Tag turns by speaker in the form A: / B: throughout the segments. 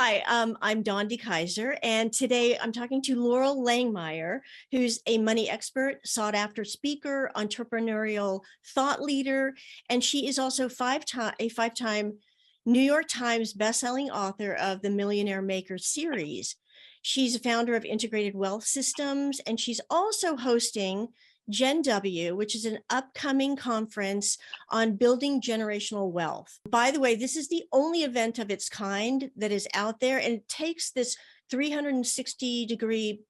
A: Hi, I'm Dawn DeKaiser, and today I'm talking to Loral Langemeier, who's a money expert, sought-after speaker, entrepreneurial thought leader, and she is also a five-time New York Times bestselling author of the Millionaire Maker series. She's a founder of Integrated Wealth Systems, and she's also hosting Gen W, which is an upcoming conference on building generational wealth. By the way, this is the only event of its kind that is out there, and it takes this 360-degree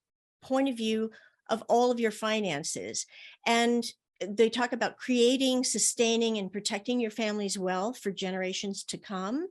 A: point of view of all of your finances. And they talk about creating, sustaining, and protecting your family's wealth for generations to come.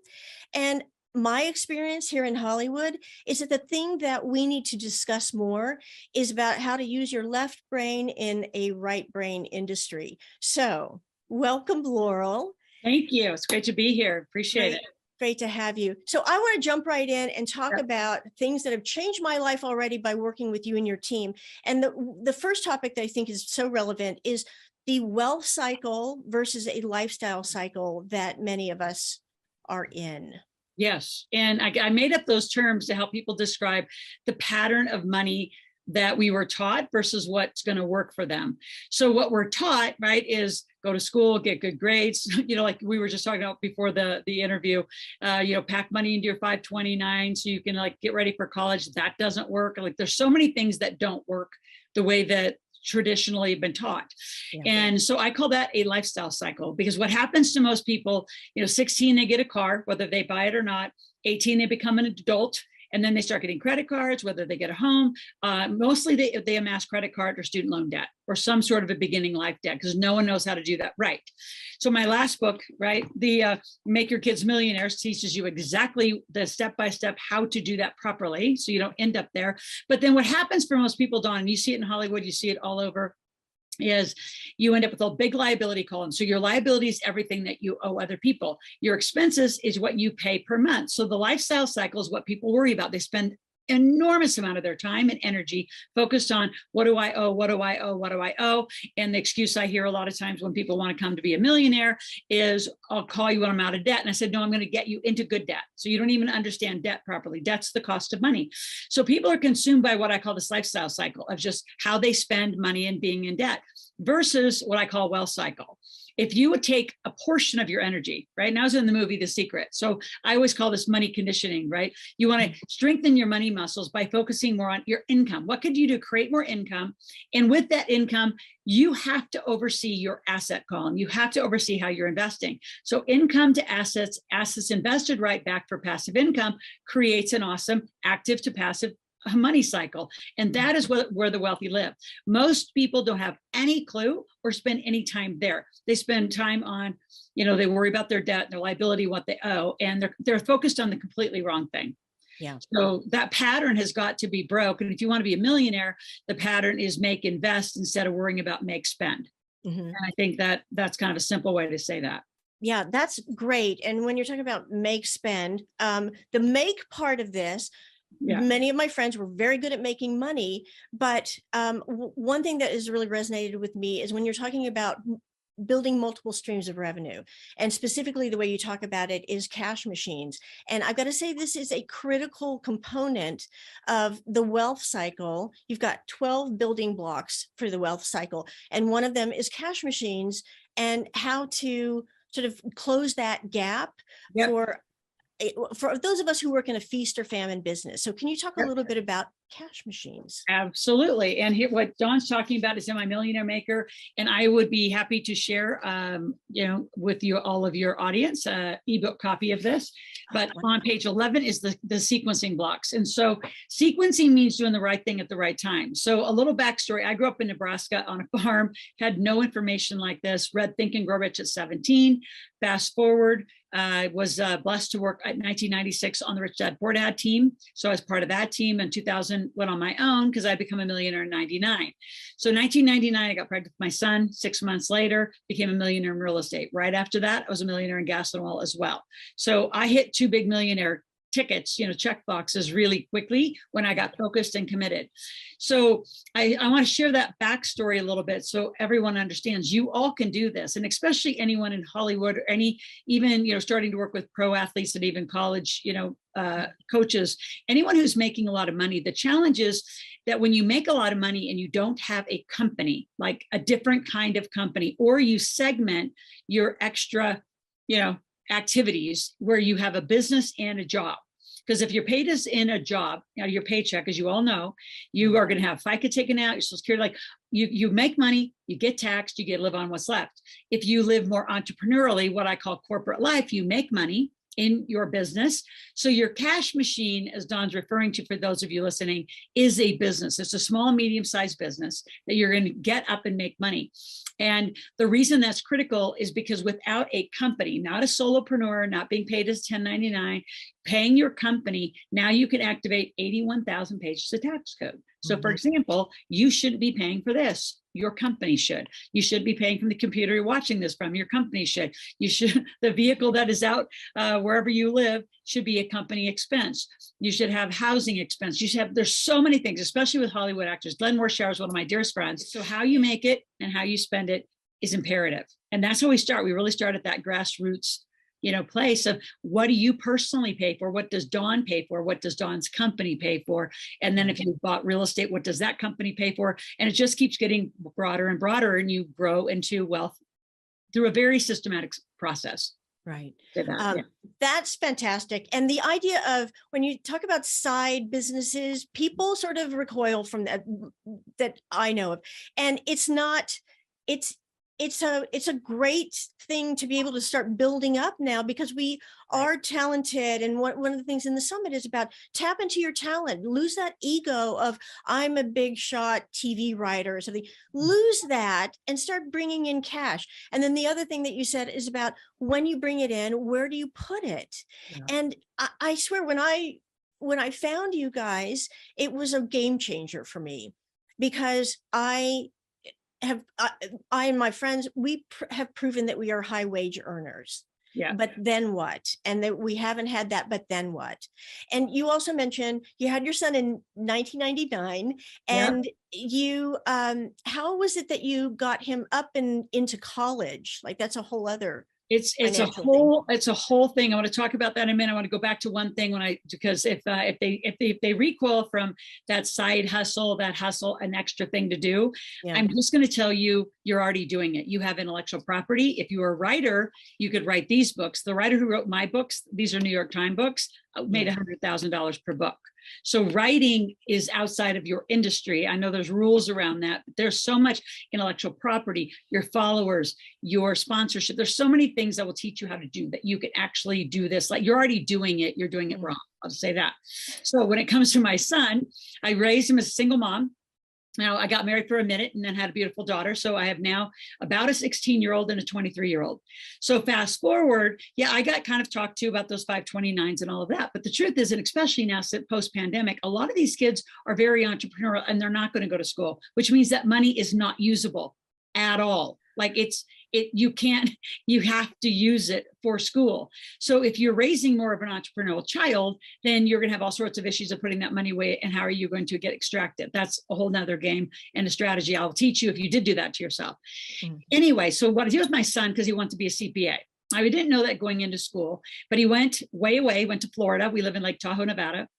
A: And my experience here in Hollywood is that the thing that we need to discuss more is about how to use your left brain in a right brain industry. So welcome, Loral.
B: Thank you. It's great to be here. Appreciate it.
A: Great to have you. So I want to jump right in and talk about things that have changed my life already by working with you and your team. And the first topic that I think is so relevant is the wealth cycle versus a lifestyle cycle that many of us are in.
B: Yes. And I made up those terms to help people describe the pattern of money that we were taught versus what's going to work for them. So what we're taught, right, is go to school, get good grades, like we were just talking about before the interview, pack money into your 529 so you can get ready for college. That doesn't work. There's so many things that don't work the way that traditionally been taught. Yeah. And so I call that a lifestyle cycle, because what happens to most people, 16, they get a car, whether they buy it or not. 18, they become an adult. And then they start getting credit cards, whether they get a home. Mostly they amass credit card or student loan debt or some sort of a beginning life debt, because no one knows how to do that right. So my last book, right, the Make Your Kids Millionaires, teaches you exactly the step-by-step how to do that properly so you don't end up there. But then what happens for most people, Dawn, and you see it in Hollywood, you see it all over, is you end up with a big liability column. So your liability is everything that you owe other people. Your expenses is what you pay per month. So the lifestyle cycle is what people worry about. They spend enormous amount of their time and energy focused on what do I owe, what do I owe, what do I owe? And the excuse I hear a lot of times when people want to come to be a millionaire is, I'll call you when I'm out of debt. And I said, no, I'm going to get you into good debt. So you don't even understand debt properly. Debt's the cost of money. So people are consumed by what I call this lifestyle cycle of just how they spend money and being in debt versus what I call wealth cycle. If you would take a portion of your energy, right? Now, I was in the movie The Secret. So I always call this money conditioning, right? You want to strengthen your money muscles by focusing more on your income. What could you do to create more income? And with that income, you have to oversee your asset column. You have to oversee how you're investing. So income to assets, assets invested right back for passive income creates an awesome active to passive money cycle. And that is where the wealthy live. Most people don't have any clue or spend any time there. They spend time on, they worry about their debt, their liability, what they owe, and they're focused on the completely wrong thing.
A: Yeah.
B: So that pattern has got to be broken. If you want to be a millionaire, the pattern is make, invest instead of worrying about make, spend. Mm-hmm. And I think that's kind of a simple way to say that.
A: Yeah, that's great. And when you're talking about make, spend, the make part of this, many of my friends were very good at making money, but one thing that has really resonated with me is when you're talking about building multiple streams of revenue, and specifically the way you talk about it is cash machines. And I've got to say, this is a critical component of the wealth cycle. You've got 12 building blocks for the wealth cycle, and one of them is cash machines and how to sort of close that gap for those of us who work in a feast or famine business. So can you talk a little bit about cash machines?
B: Absolutely. And here, what Dawn's talking about is in my Millionaire Maker. And I would be happy to share, with you, all of your audience, ebook copy of this. But on page 11 is the sequencing blocks. And so sequencing means doing the right thing at the right time. So a little backstory. I grew up in Nebraska on a farm, had no information like this, read Think and Grow Rich at 17. Fast forward, I was blessed to work at 1996 on the Rich Dad Poor Dad team. So I was part of that team. In 2000, went on my own because I become a millionaire in 99. So 1999, I got pregnant with my son. 6 months later, became a millionaire in real estate. Right after that, I was a millionaire in gas and oil as well. So I hit two big millionaire tickets, check boxes really quickly when I got focused and committed. So I want to share that backstory a little bit so everyone understands you all can do this. And especially anyone in Hollywood or even, starting to work with pro athletes and even college, coaches, anyone who's making a lot of money. The challenge is that when you make a lot of money and you don't have a company, like a different kind of company, or you segment your extra, activities where you have a business and a job. Because if you're paid as in a job, your paycheck, as you all know, you are going to have FICA taken out, your Social Security, like you make money, you get taxed, you get to live on what's left. If you live more entrepreneurially, what I call corporate life, you make money in your business. So your cash machine, as Dawn's referring to, for those of you listening, is a business. It's a small, medium-sized business that you're going to get up and make money. And the reason that's critical is because without a company, not a solopreneur, not being paid as 1099, paying your company, now you can activate 81,000 pages of tax code. So for example, you shouldn't be paying for this. Your company should. You should be paying from the computer you're watching this from. Your company should. You should. The vehicle that is out wherever you live should be a company expense. You should have housing expense. You should have. There's so many things, especially with Hollywood actors. Glenn Morshower is one of my dearest friends. So how you make it and how you spend it is imperative, and that's how we start. We really start at that grassroots place of what do you personally pay for? What does Dawn pay for? What does Dawn's company pay for? And then if you bought real estate, what does that company pay for? And it just keeps getting broader and broader, and you grow into wealth through a very systematic process.
A: Right.
B: Yeah.
A: That's fantastic. And the idea of when you talk about side businesses, people sort of recoil from that I know of. And it's not, it's a great thing to be able to start building up now, because we are talented. And one of the things in the summit is about tap into your talent, lose that ego of I'm a big shot TV writer or something, lose that and start bringing in cash. And then the other thing that you said is about when you bring it in, where do you put it? Yeah. And I swear when I found you guys, it was a game changer for me, because I and my friends, we have proven that we are high wage earners. Yeah. But then what? And that we haven't had that, but then what? And you also mentioned you had your son in 1999, and you, how was it that you got him up and into college? Like that's a whole other. It's a whole thing. I want to talk about that in a minute. I want to go back to one thing because if they recoil from that side hustle, an extra thing to do, I'm just going to tell you, you're already doing it. You have intellectual property. If you were a writer, you could write these books. The writer who wrote my books, these are New York Times books, made $100,000 per book. So writing is outside of your industry. I know there's rules around that, but there's so much intellectual property, your followers, your sponsorship. There's so many things that will teach you how to do that. You can actually do this. Like you're already doing it. You're doing it wrong. I'll just say that. So when it comes to my son, I raised him as a single mom. Now I got married for a minute and then had a beautiful daughter. So I have now about a 16-year-old and a 23-year-old. So fast forward, I got kind of talked to about those 529s and all of that. But the truth is, and especially now post-pandemic, a lot of these kids are very entrepreneurial and they're not going to go to school, which means that money is not usable at all. Like you have to use it for school. So if you're raising more of an entrepreneurial child, then you're going to have all sorts of issues of putting that money away. And how are you going to get extracted? That's a whole nother game and a strategy I'll teach you if you did do that to yourself. Anyway, so what I did with my son, because he wanted to be a CPA. I didn't know that going into school, but he went way away, went to Florida. We live in Lake Tahoe, Nevada.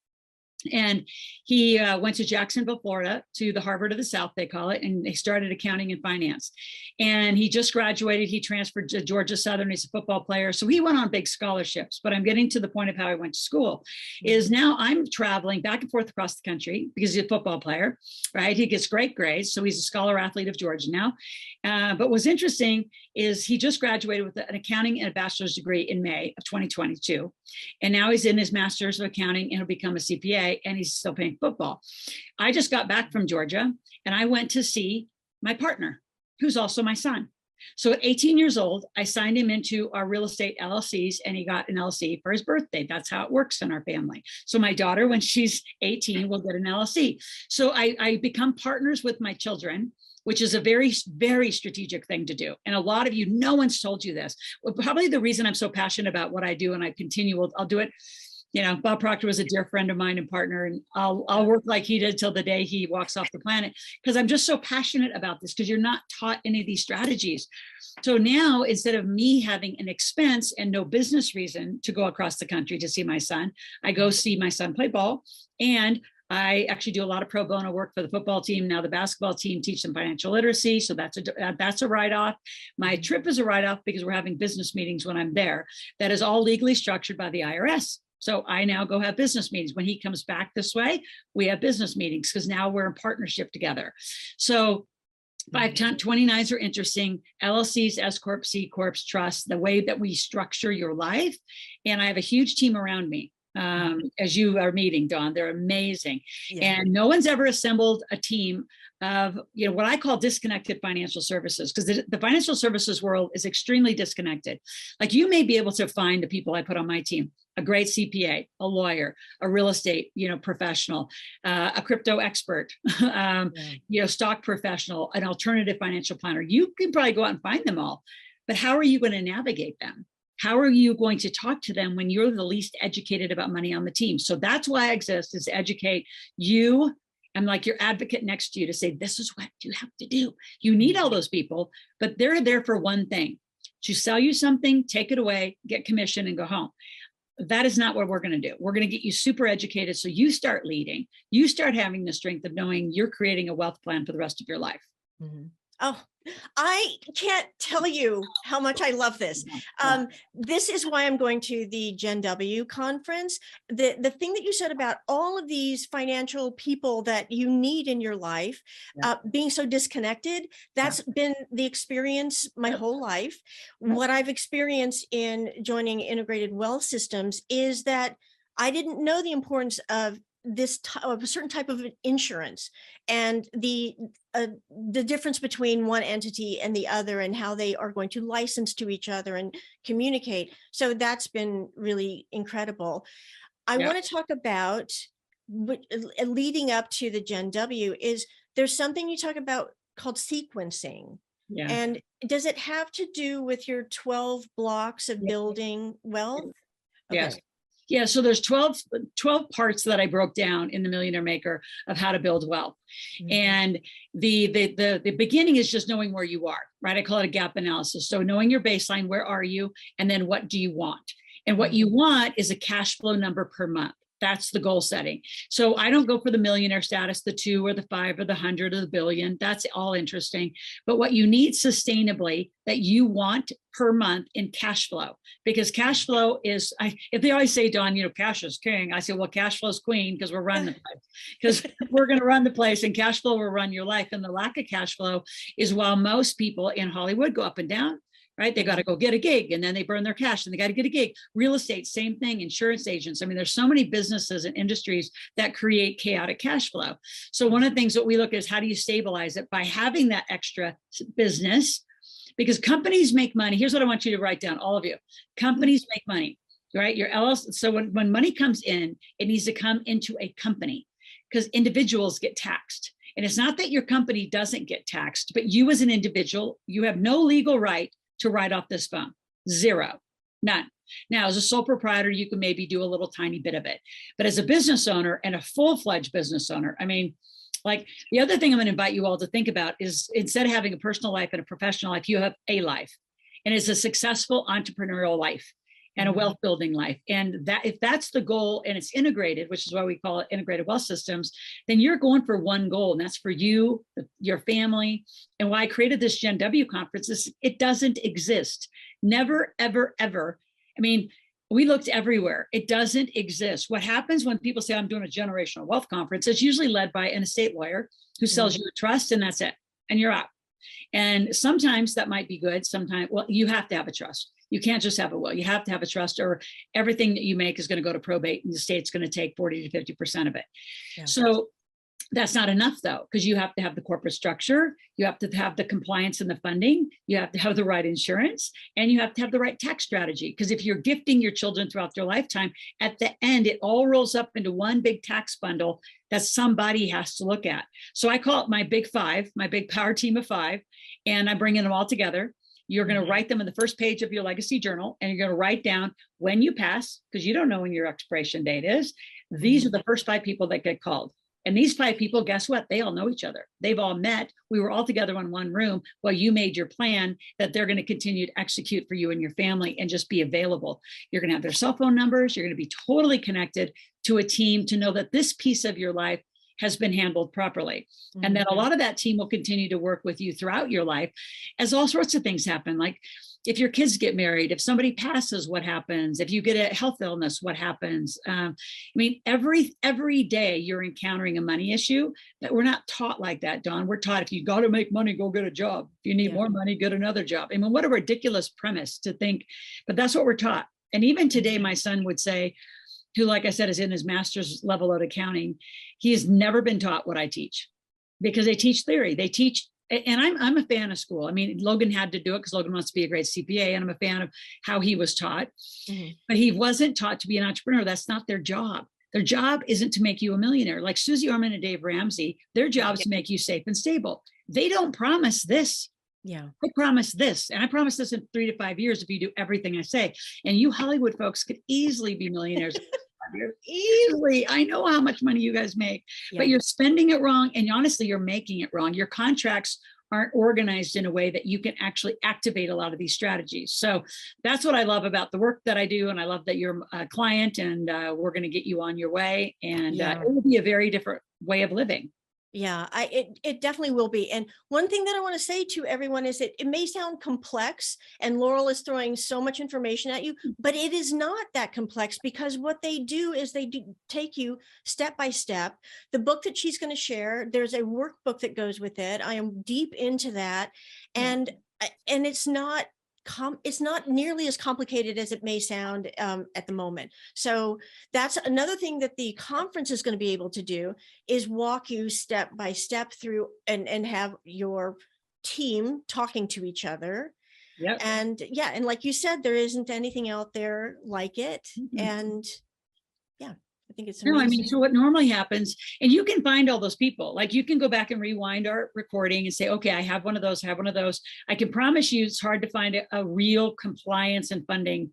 A: And he went to Jacksonville, Florida, to the Harvard of the South, they call it, and he started accounting and finance. And he just graduated. He transferred to Georgia Southern. He's a football player. So he went on big scholarships. But I'm getting to the point of how I went to school is now I'm traveling back and forth across the country because he's a football player, right? He gets great grades. So he's a scholar athlete of Georgia now. But what's interesting is he just graduated with an accounting and a bachelor's degree in May of 2022. And now he's in his master's of accounting and he'll become a CPA, and he's still playing football. I just got back from Georgia and I went to see my partner, who's also my son. So at 18 years old, I signed him into our real estate LLCs, and he got an LLC for his birthday. That's how it works in our family. So my daughter, when she's 18, will get an LLC. So I become partners with my children, which is a very, very strategic thing to do. And a lot of you, no one's told you this. Well, probably the reason I'm so passionate about what I do, and I continue, I'll do it
B: Bob Proctor was a dear friend of mine and partner, and I'll work like he did till the day he walks off the planet, because I'm just so passionate about this, because you're not taught any of these strategies. So now, instead of me having an expense and no business reason to go across the country to see my son, I go see my son play ball. And I actually do a lot of pro bono work for the football team, now the basketball team, teach them financial literacy. So that's a write-off. My trip is a write-off because we're having business meetings when I'm there. That is all legally structured by the IRS. So I now go have business meetings. When he comes back this way, we have business meetings, because now we're in partnership together. So 529s are interesting. LLCs, S Corp, C Corps, trust, the way that we structure your life. And I have a huge team around me. As you are meeting, Dawn, they're amazing. Yeah. And no one's ever assembled a team of, what I call disconnected financial services, because the financial services world is extremely disconnected. Like, you may be able to find the people I put on my team: a great CPA, a lawyer, a real estate, professional, a crypto expert, stock professional, an alternative financial planner. You can probably go out and find them all, but how are you going to navigate them? How are you going to talk to them when you're the least educated about money on the team? So that's why I exist, is to educate you. I'm like your advocate next to you to say, this is what you have to do. You need all those people, but they're there for one thing: to sell you something, take it away, get commission, and go home. That is not what we're going to do. We're going to get you super educated, so you start leading. You start having the strength of knowing you're creating a wealth plan for the rest of your life.
A: Mm-hmm. Oh, I can't tell you how much I love this. This is why I'm going to the Gen W conference. The thing that you said about all of these financial people that you need in your life, being so disconnected, that's been the experience my whole life. What I've experienced in joining integrated wealth systems is that I didn't know the importance of a certain type of insurance, and the difference between one entity and the other, and how they are going to license to each other and communicate. So that's been really incredible. I want to talk about leading up to the Gen W. Is there's something you talk about called sequencing. Yeah. And does it have to do with your 12 blocks of building wealth? Okay.
B: Yes. Yeah, so there's 12 parts that I broke down in the Millionaire Maker of how to build wealth. Mm-hmm. And the beginning is just knowing where you are, right? I call it a gap analysis. So knowing your baseline, where are you? And then what do you want? And what you want is a cash flow number per month. That's the goal setting. So I don't go for the millionaire status, the 2 or the 5 or the 100 or the billion. That's all interesting. But what you need sustainably that you want per month in cash flow, because cash flow is, if they always say, Dawn, cash is king. I say, well, cash flow is queen, because we're running the place, because we're going to run the place, and cash flow will run your life. And the lack of cash flow is while most people in Hollywood go up and down, right? They got to go get a gig, and then they burn their cash, and they got to get a gig. Real estate, same thing. Insurance agents. I mean, there's so many businesses and industries that create chaotic cash flow. So one of the things that we look at is, how do you stabilize it? By having that extra business, because companies make money. Here's what I want you to write down, all of you. Companies make money, right? Your LLC. So when money comes in, it needs to come into a company, because individuals get taxed. And it's not that your company doesn't get taxed, but you as an individual, you have no legal right to write off this phone. Zero, none. Now, as a sole proprietor, you can maybe do a little tiny bit of it. But as a business owner, and a full-fledged business owner, I mean, like, the other thing I'm going to invite you all to think about is, instead of having a personal life and a professional life, you have a life. And it's a successful entrepreneurial life and a wealth building life. And that, if that's the goal, and it's integrated, which is why we call it integrated wealth systems, then you're going for one goal, and that's for you, your family. And why I created this Gen W conference is, it doesn't exist. Never, ever, ever. I mean, we looked everywhere. It doesn't exist. What happens when people say, I'm doing a generational wealth conference, it's usually led by an estate lawyer who sells you a trust, and that's it. And you're out. And sometimes that might be good. Sometimes, well, you have to have a trust. You can't just have a will. You have to have a trust, or everything that you make is going to go to probate, and the state's going to take 40 to 50% of it. Yeah. So that's not enough, though, because you have to have the corporate structure. You have to have the compliance and the funding. You have to have the right insurance, and you have to have the right tax strategy. Because if you're gifting your children throughout their lifetime, at the end, it all rolls up into one big tax bundle that somebody has to look at. So I call it my big 5, my big power team of 5, and I bring them all together. You're going to write them in the first page of your legacy journal, and you're going to write down when you pass, because you don't know when your expiration date is. These are the first 5 people that get called. And these 5 people, guess what? They all know each other. They've all met. We were all together in one room while you made your plan that they're going to continue to execute for you and your family and just be available. You're going to have their cell phone numbers. You're going to be totally connected to a team to know that this piece of your life has been handled properly. And that a lot of that team will continue to work with you throughout your life as all sorts of things happen. Like if your kids get married, if somebody passes, what happens? If you get a health illness, what happens? I mean, every day you're encountering a money issue, but we're not taught like that, Dawn. We're taught if you got to make money, go get a job. If you need more money, get another job. I mean, what a ridiculous premise to think, but that's what we're taught. And even today, my son would say, who, like I said, is in his master's level at accounting, he has never been taught what I teach, because they teach theory. They teach, and I'm a fan of school. I mean, Logan had to do it because Logan wants to be a great CPA, and I'm a fan of how he was taught. But he wasn't taught to be an entrepreneur. That's not their job. Their job isn't to make you a millionaire. Like Susie Orman and Dave Ramsey, their job is to make you safe and stable. They don't promise this. I promise this, and I promise this in 3 to 5 years if you do everything I say. And you Hollywood folks could easily be millionaires. Easily. I know how much money you guys make, but you're spending it wrong. And honestly, you're making it wrong. Your contracts aren't organized in a way that you can actually activate a lot of these strategies. So that's what I love about the work that I do. And I love that you're a client, and we're going to get you on your way. And it will be a very different way of living.
A: Yeah, it definitely will be. And one thing that I want to say to everyone is that it may sound complex, and Loral is throwing so much information at you, but it is not that complex, because what they do is they do take you step by step. The book that she's going to share, there's a workbook that goes with it. I am deep into that, and it's not nearly as complicated as it may sound at the moment. So that's another thing that the conference is going to be able to do, is walk you step by step through and have your team talking to each other. And and like you said, there isn't anything out there like it. And I think it's amazing.
B: No, I mean, so what normally happens, and you can find all those people, like you can go back and rewind our recording and say, okay, I have one of those, I can promise you it's hard to find a real compliance and funding,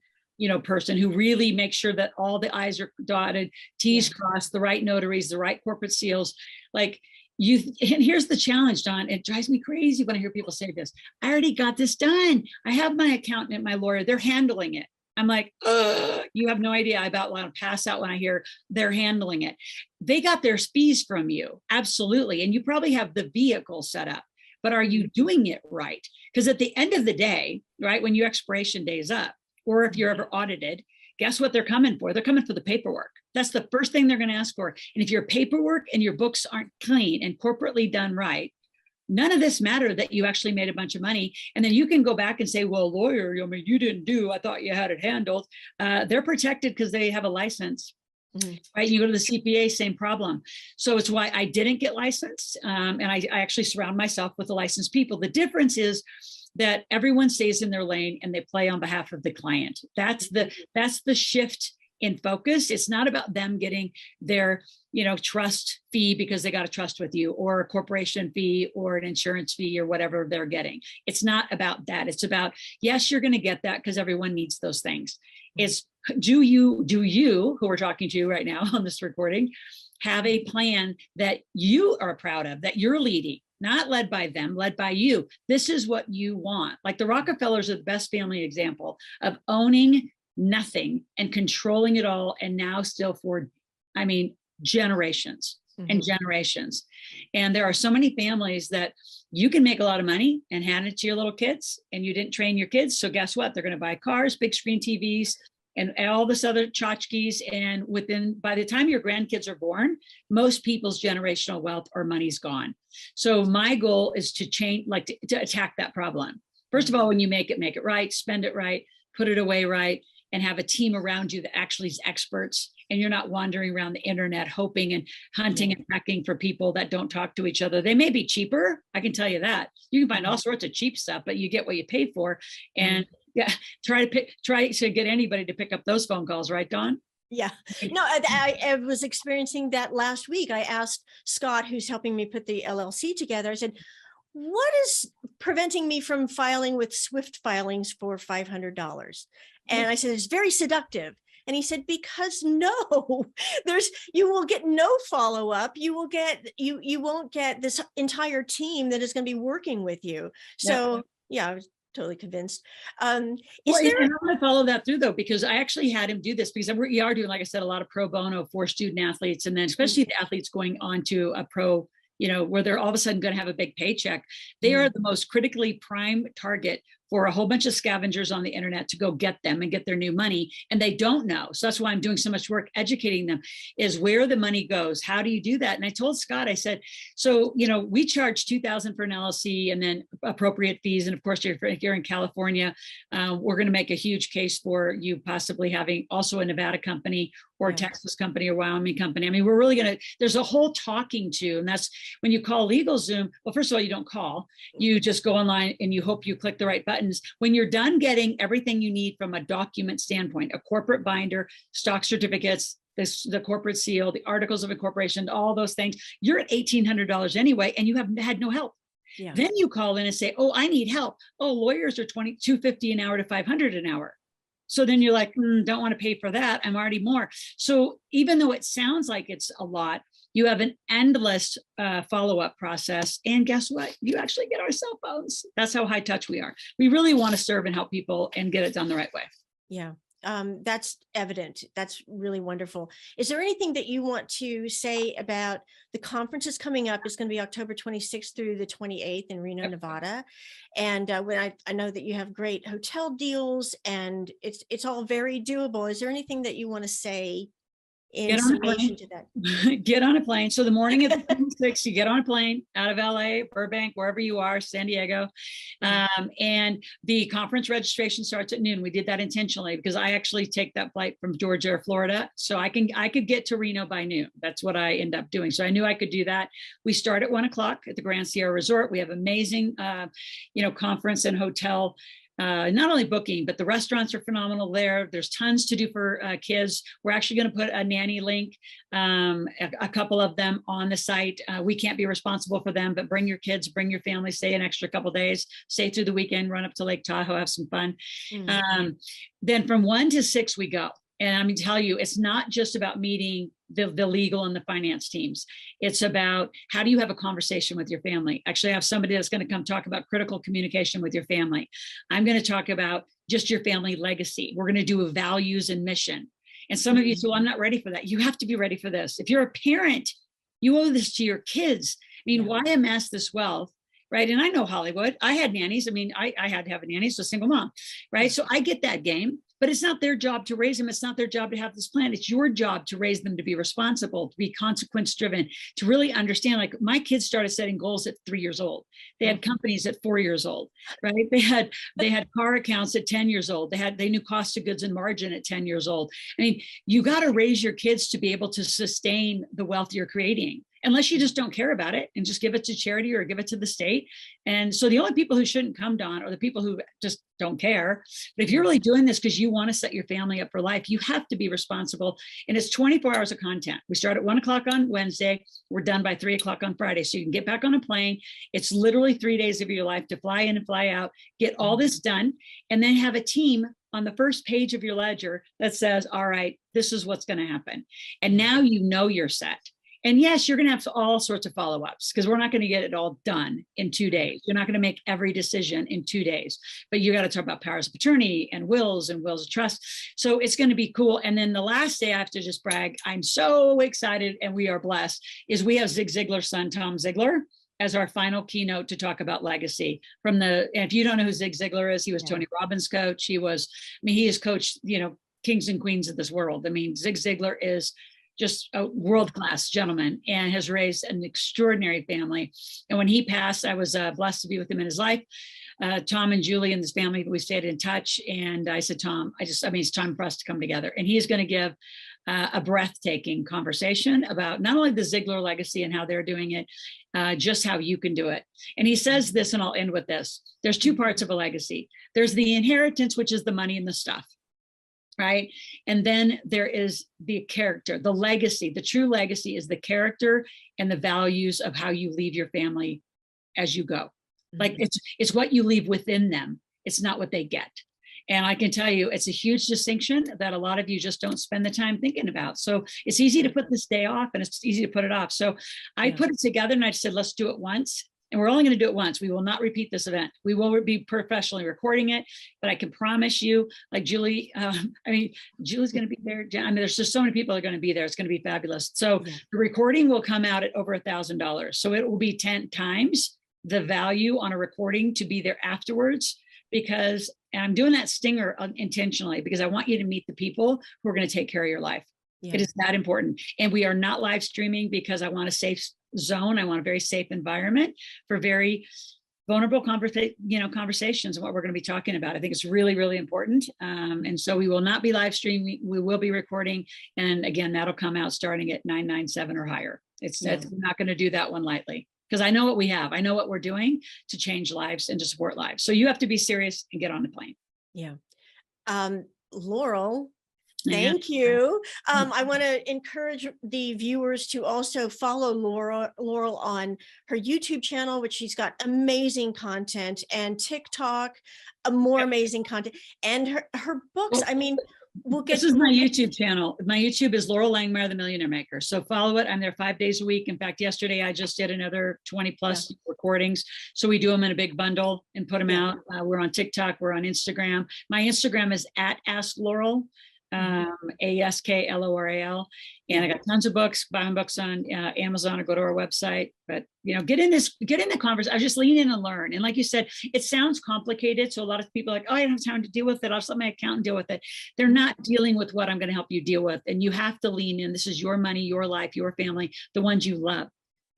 B: person who really makes sure that all the I's are dotted, T's crossed, the right notaries, the right corporate seals. Like and here's the challenge, Dawn. It drives me crazy when I hear people say this. I already got this done. I have my accountant, my lawyer, they're handling it. I'm like, you have no idea. I about want to pass out when I hear they're handling it. They got their fees from you. Absolutely. And you probably have the vehicle set up, but are you doing it right? Because at the end of the day, right, when your expiration day is up, or if you're ever audited, guess what they're coming for? They're coming for the paperwork. That's the first thing they're going to ask for. And if your paperwork and your books aren't clean and corporately done right, none of this mattered that you actually made a bunch of money. And then you can go back and say, well, lawyer, you didn't do, I thought you had it handled. They're protected because they have a license, right? You go to the CPA, same problem. So it's why I didn't get licensed. And I actually surround myself with the licensed people. The difference is that everyone stays in their lane and they play on behalf of the client. That's the shift in focus. It's not about them getting their trust fee because they got a trust with you, or a corporation fee, or an insurance fee, or whatever they're getting. It's not about that. It's about, yes, you're going to get that because everyone needs those things. It's do you, who we're talking to right now on this recording, have a plan that you are proud of, that you're leading, not led by them, led by you. This is what you want. Like the Rockefellers are the best family example of owning nothing and controlling it all, and now still for, generations and generations. And there are so many families that you can make a lot of money and hand it to your little kids, and you didn't train your kids. So guess what? They're going to buy cars, big screen TVs, and all this other tchotchkes. And by the time your grandkids are born, most people's generational wealth or money's gone. So my goal is to change, to attack that problem. First of all, when you make it right, spend it right, put it away right, and have a team around you that actually is experts, and you're not wandering around the internet hoping and hunting and pecking for people that don't talk to each other. They may be cheaper, I can tell you that. You can find all sorts of cheap stuff, but you get what you pay for. And try to get anybody to pick up those phone calls, right, Dawn?
A: Yeah, no, I was experiencing that last week. I asked Scott, who's helping me put the LLC together, I said, what is preventing me from filing with Swift filings for $500? And I said, it's very seductive. And he said, because no, you will get no follow-up. You won't get this entire team that is going to be working with you. So yeah, I was totally convinced.
B: Well, and I'm going to follow that through though, because I actually had him do this because we are doing, like I said, a lot of pro bono for student athletes, and then especially the athletes going on to a pro, where they're all of a sudden going to have a big paycheck. They are the most critically prime target for a whole bunch of scavengers on the internet to go get them and get their new money. And they don't know. So that's why I'm doing so much work educating them, is where the money goes. How do you do that? And I told Scott, I said, so, we charge $2,000 for an LLC and then appropriate fees. And of course, if you're in California, we're going to make a huge case for you possibly having also a Nevada company or a Texas company or Wyoming company. I mean, we're really there's a whole talking to, and that's when you call LegalZoom. Well, first of all, you don't call, you just go online and you hope you click the right buttons. When you're done getting everything you need from a document standpoint, a corporate binder, stock certificates, the corporate seal, the articles of incorporation, all those things, you're at $1,800 anyway, and you have had no help. Yeah. Then you call in and say, oh, I need help. Oh, lawyers are $250 an hour to $500 an hour. So then you're like, don't want to pay for that. I'm already more. So even though it sounds like it's a lot, you have an endless follow-up process. And guess what? You actually get our cell phones. That's how high touch we are. We really want to serve and help people and get it done the right way.
A: Yeah. That's evident. That's really wonderful. Is there anything that you want to say about the conferences coming up? It's going to be October 26th through the 28th in Reno, Nevada. And when I know that you have great hotel deals and it's all very doable. Is there anything that you want to say in summation to that?
B: Get on a plane. So the morning of the 26th, you get on a plane out of LA, Burbank, wherever you are, San Diego. And the conference registration starts at noon. We did that intentionally because I actually take that flight from Georgia or Florida. So I could get to Reno by noon. That's what I end up doing. So I knew I could do that. We start at 1 o'clock at the Grand Sierra Resort. We have amazing, conference and hotel not only booking, but the restaurants are phenomenal there. There's tons to do for kids. We're actually going to put a nanny link, a couple of them on the site. We can't be responsible for them, but bring your kids, bring your family, stay an extra couple of days, stay through the weekend, run up to Lake Tahoe, have some fun. Then from 1 to 6, we go. And I'm going to tell you, it's not just about meeting the legal and the finance teams. It's about how do you have a conversation with your family? Actually, I have somebody that's going to come talk about critical communication with your family. I'm going to talk about just your family legacy. We're going to do a values and mission. And some of you say, well, I'm not ready for that. You have to be ready for this. If you're a parent, you owe this to your kids. I mean, why amass this wealth? Right. And I know Hollywood. I had nannies. I mean, I had to have a nanny, so single mom. Right. So I get that game, but it's not their job to raise them. It's not their job to have this plan. It's your job to raise them to be responsible, to be consequence driven, to really understand. Like my kids started setting goals at 3 years old. They had companies at 4 years old. Right. They had car accounts at 10 years old. They knew cost of goods and margin at 10 years old. I mean, you got to raise your kids to be able to sustain the wealth you're creating, unless you just don't care about it and just give it to charity or give it to the state. And so the only people who shouldn't come, Dawn, are the people who just don't care. But if you're really doing this because you want to set your family up for life, you have to be responsible. And it's 24 hours of content. We start at 1 o'clock on Wednesday. We're done by 3 o'clock on Friday. So you can get back on a plane. It's literally 3 days of your life to fly in and fly out, get all this done, and then have a team on the first page of your ledger that says, all right, this is what's going to happen. And now you know you're set. And yes, you're going to have all sorts of follow-ups because we're not going to get it all done in 2 days. You're not going to make every decision in 2 days, but you got to talk about powers of attorney and wills of trust. So it's going to be cool. And then the last day, I have to just brag, I'm so excited and we are blessed, is we have Zig Ziglar's son, Tom Ziglar, as our final keynote to talk about legacy. And if you don't know who Zig Ziglar is, he was Tony Robbins' coach. He has coached, kings and queens of this world. I mean, Zig Ziglar is just a world-class gentleman and has raised an extraordinary family. And when he passed, I was blessed to be with him in his life. Tom and Julie and his family, we stayed in touch. And I said, Tom, it's time for us to come together. And he's going to give a breathtaking conversation about not only the Ziglar legacy and how they're doing it, just how you can do it. And he says this, and I'll end with this. There's 2 parts of a legacy. There's the inheritance, which is the money and the stuff. Right. And then there is the character, the legacy. The true legacy is the character and the values of how you leave your family as you go. Like it's what you leave within them. It's not what they get. And I can tell you, it's a huge distinction that a lot of you just don't spend the time thinking about. So it's easy to put this day off and it's easy to put it off. So I put it together and I said, let's do it once. And we're only going to do it once. We will not repeat this event. We will be professionally recording it, but I can promise you, like Julie, Julie's going to be there. I mean, there's just so many people are going to be there. It's going to be fabulous. So the recording will come out at over $1,000. So it will be 10 times the value on a recording to be there afterwards, because I'm doing that stinger intentionally because I want you to meet the people who are going to take care of your life. It is that important. And we are not live streaming because I want a safe zone. I want a very safe environment for very vulnerable conversations and what we're going to be talking about. I think it's really, really important. And so we will not be live streaming. We will be recording. And again, that'll come out starting at 997 or higher. We're not going to do that one lightly, because I know what we have. I know what we're doing to change lives and to support lives. So you have to be serious and get on the plane.
A: Yeah. Loral, thank you. I want to encourage the viewers to also follow Loral on her YouTube channel, which she's got amazing content, and TikTok, more amazing content, and her books. I mean,
B: this is my YouTube channel. My YouTube is Loral Langemeier, the Millionaire Maker. So follow it. I'm there 5 days a week. In fact, yesterday I just did another 20 plus recordings. So we do them in a big bundle and put them out. We're on TikTok. We're on Instagram. My Instagram is at Ask Loral. ASKLORAL. And I got tons of books, buy my books on Amazon or go to our website. But, get in the conversation. I just lean in and learn. And like you said, it sounds complicated. So a lot of people are like, oh, I don't have time to deal with it. I'll just let my accountant deal with it. They're not dealing with what I'm going to help you deal with. And you have to lean in. This is your money, your life, your family, the ones you love.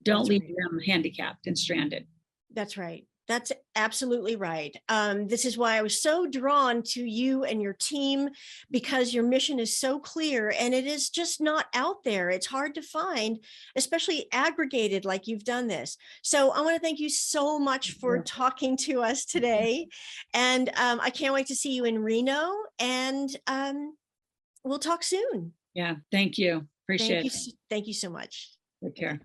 B: Don't leave them handicapped and stranded.
A: That's right. That's absolutely right. This is why I was so drawn to you and your team, because your mission is so clear and it is just not out there. It's hard to find, especially aggregated like you've done this. So I want to thank you so much for talking to us today. And I can't wait to see you in Reno, and we'll talk soon.
B: Yeah, thank you. Appreciate it.
A: Thank you so much.
B: Take care.